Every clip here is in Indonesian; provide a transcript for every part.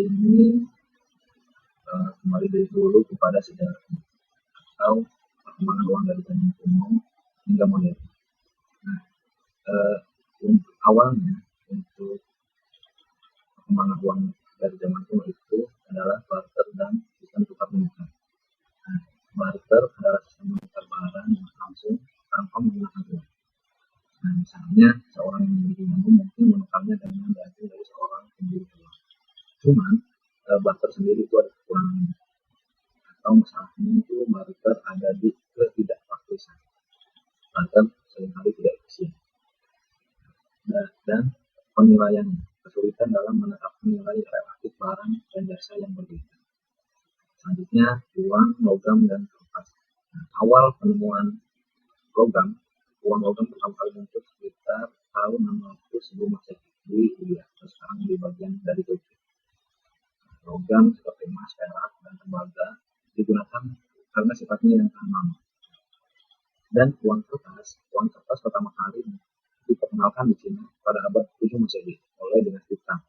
ini kembali dari dulu kepada sejarah atau perkembangan uang dari zaman kuno hingga modern. Nah, untuk awalnya untuk perkembangan uang dari zaman kuno itu adalah barter dan sistem tukar menukar. Nah, barter adalah sistem menukar barang langsung tanpa menggunakan uang. Nah, misalnya seorang yang memiliki ilmu mungkin menukarnya dengan daging dari seorang pemburu uang. Cuman barter sendiri itu ada kekurangannya atau masalahnya itu barter ada di ketidakpraktisan. Barter seringkali tidak efisien dan penilaiannya kesulitan dalam menetapkan nilai relatif barang dan jasa yang berbeda. Selanjutnya uang, logam, dan kertas. Nah, awal penemuan uang logam pertama kali muncul sekitar tahun 600 sebelum Masehi di India, sekarang di bagian dari Turki. Logam seperti emas, perak, dan tembaga digunakan karena sifatnya yang tahan lama. Dan uang kertas pertama kali diperkenalkan di Cina pada abad 7 Masehi oleh dinasti Tang.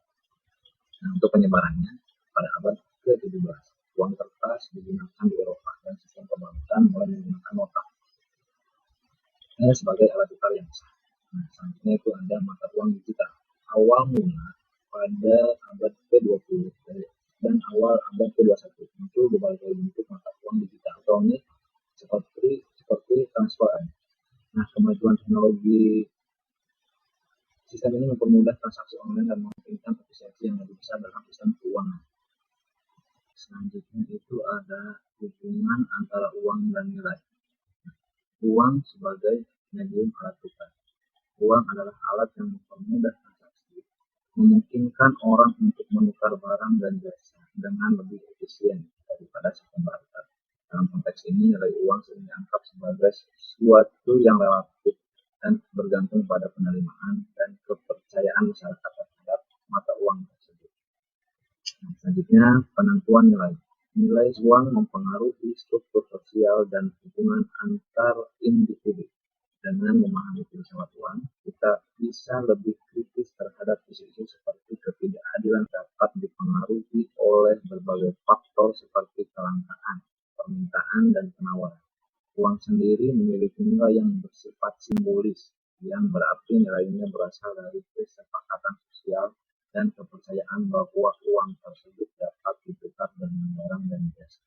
Nah, untuk penyebarannya pada abad ke-17, uang kertas digunakan di Eropa dan sistem pembarutan mulai menggunakan nota sebagai alat tukar yang sah. Nah, selanjutnya itu ada mata uang digital. Awal mula pada abad ke-20 dan awal abad ke-21 muncul berbagai bentuk mata uang digital elektronik seperti transferan. Nah, kemajuan teknologi sistem ini mempermudah transaksi online dan memberikan efisiensi yang lebih besar dalam sistem keuangan. Selanjutnya itu ada hubungan antara uang dan nilai. Uang sebagai medium alat tukar. Uang adalah alat yang mempermudah transaksi, memungkinkan orang untuk menukar barang dan jasa dengan lebih efisien daripada sistem barter. Dalam konteks ini, nilai uang sering dianggap sebagai sesuatu yang relatif dan bergantung pada penerimaan dan kepercayaan masyarakat terhadap mata uang tersebut. Nah, selanjutnya, penentuan nilai. Nilai uang mempengaruhi struktur sosial dan hubungan antar individu. Dengan memahami filsafat uang, kita bisa lebih kritis terhadap isu-isu seperti ketidakadilan dapat dipengaruhi oleh berbagai faktor seperti kelangkaan, permintaan, dan penawaran. Uang sendiri memiliki nilai yang bersifat simbolis, yang berarti nilainya berasal dari kesepakatan sosial dan kepercayaan bahwa uang tersebut dapat ditukar dengan barang dan jasa.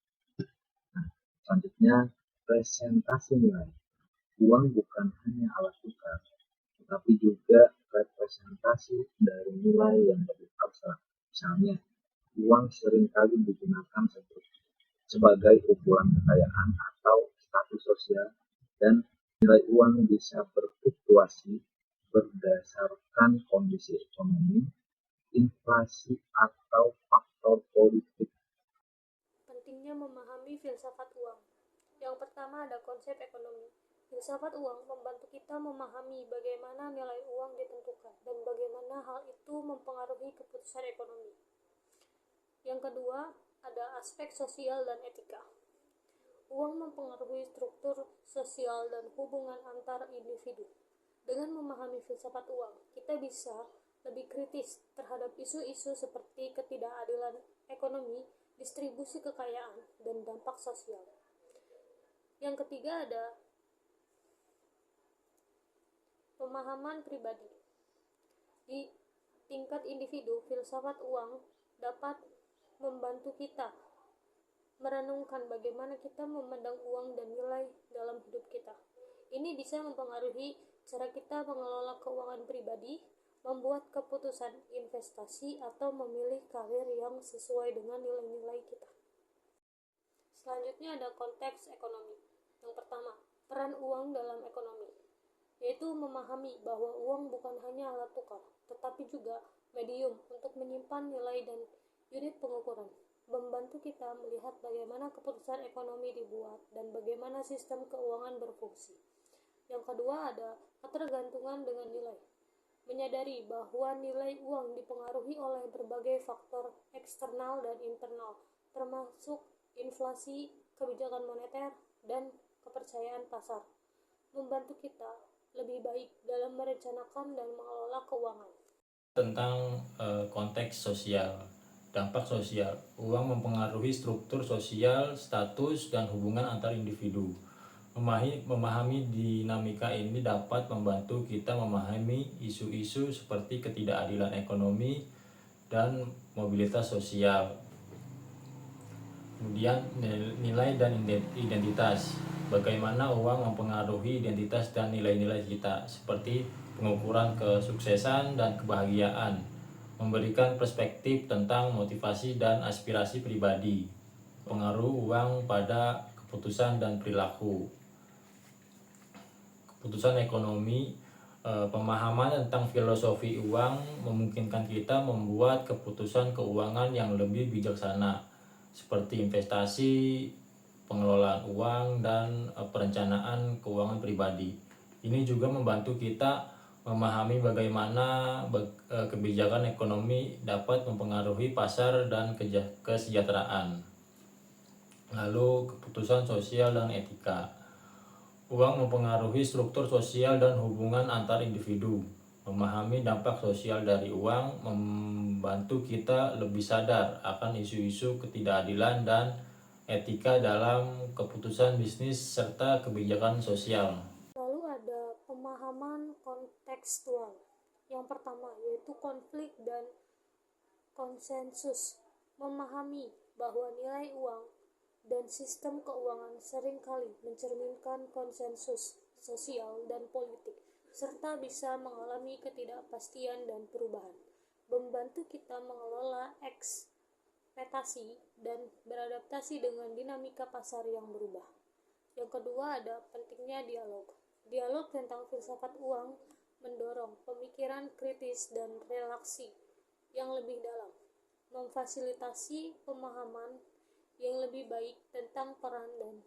Nah, selanjutnya, presentasi nilai. Uang bukan hanya alat tukar, tetapi juga representasi dari nilai yang lebih abstrak. Misalnya, uang seringkali digunakan sebagai ukuran kekayaan atau status sosial, dan nilai uang bisa berfluktuasi berdasarkan kondisi ekonomi, inflasi, atau faktor politik. Pentingnya memahami filsafat uang. Yang pertama ada konsep ekonomi. Filsafat uang membantu kita memahami bagaimana nilai uang ditentukan dan bagaimana hal itu mempengaruhi keputusan ekonomi. Yang kedua ada aspek sosial dan etika. Uang mempengaruhi struktur sosial dan hubungan antar individu. Dengan memahami filsafat uang, kita bisa lebih kritis terhadap isu-isu seperti ketidakadilan ekonomi, distribusi kekayaan, dan dampak sosial. Yang ketiga ada pemahaman pribadi. Di tingkat individu, filsafat uang dapat membantu kita merenungkan bagaimana kita memandang uang dan nilai dalam hidup kita. Ini bisa mempengaruhi cara kita mengelola keuangan pribadi, membuat keputusan investasi, atau memilih karir yang sesuai dengan nilai-nilai kita. Selanjutnya ada konteks ekonomi. Yang pertama, peran uang dalam ekonomi, yaitu memahami bahwa uang bukan hanya alat tukar, tetapi juga medium untuk menyimpan nilai dan unit pengukuran, membantu kita melihat bagaimana keputusan ekonomi dibuat dan bagaimana sistem keuangan berfungsi. Yang kedua ada ketergantungan dengan nilai. Menyadari bahwa nilai uang dipengaruhi oleh berbagai faktor eksternal dan internal, termasuk inflasi, kebijakan moneter, dan kepercayaan pasar, membantu kita lebih baik dalam merencanakan dan mengelola keuangan. Tentang konteks sosial. dampak sosial. Uang mempengaruhi struktur sosial, status, dan hubungan antar individu. Memahami dinamika ini dapat membantu kita memahami isu-isu seperti ketidakadilan ekonomi dan mobilitas sosial. Kemudian nilai dan identitas. Bagaimana uang mempengaruhi identitas dan nilai-nilai kita, seperti pengukuran kesuksesan dan kebahagiaan, memberikan perspektif tentang motivasi dan aspirasi pribadi, pengaruh uang pada keputusan dan perilaku. Keputusan ekonomi, pemahaman tentang filosofi uang memungkinkan kita membuat keputusan keuangan yang lebih bijaksana, seperti investasi, pengelolaan uang, dan perencanaan keuangan pribadi. Ini juga membantu kita memahami bagaimana kebijakan ekonomi dapat mempengaruhi pasar dan kesejahteraan. Lalu keputusan sosial dan etika. Uang mempengaruhi struktur sosial dan hubungan antar individu. Memahami dampak sosial dari uang membantu kita lebih sadar akan isu-isu ketidakadilan dan etika dalam keputusan bisnis serta kebijakan sosial. Lalu ada pemahaman kontekstual. Yang pertama yaitu konflik dan konsensus. Memahami bahwa nilai uang dan sistem keuangan seringkali mencerminkan konsensus sosial dan politik, serta bisa mengalami ketidakpastian dan perubahan, membantu kita mengelola ekspektasi dan beradaptasi dengan dinamika pasar yang berubah. Yang kedua ada pentingnya dialog. Dialog tentang filsafat uang mendorong pemikiran kritis dan relasi yang lebih dalam, memfasilitasi pemahaman yang lebih baik tentang peran dan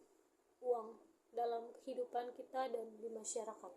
uang dalam kehidupan kita dan di masyarakat.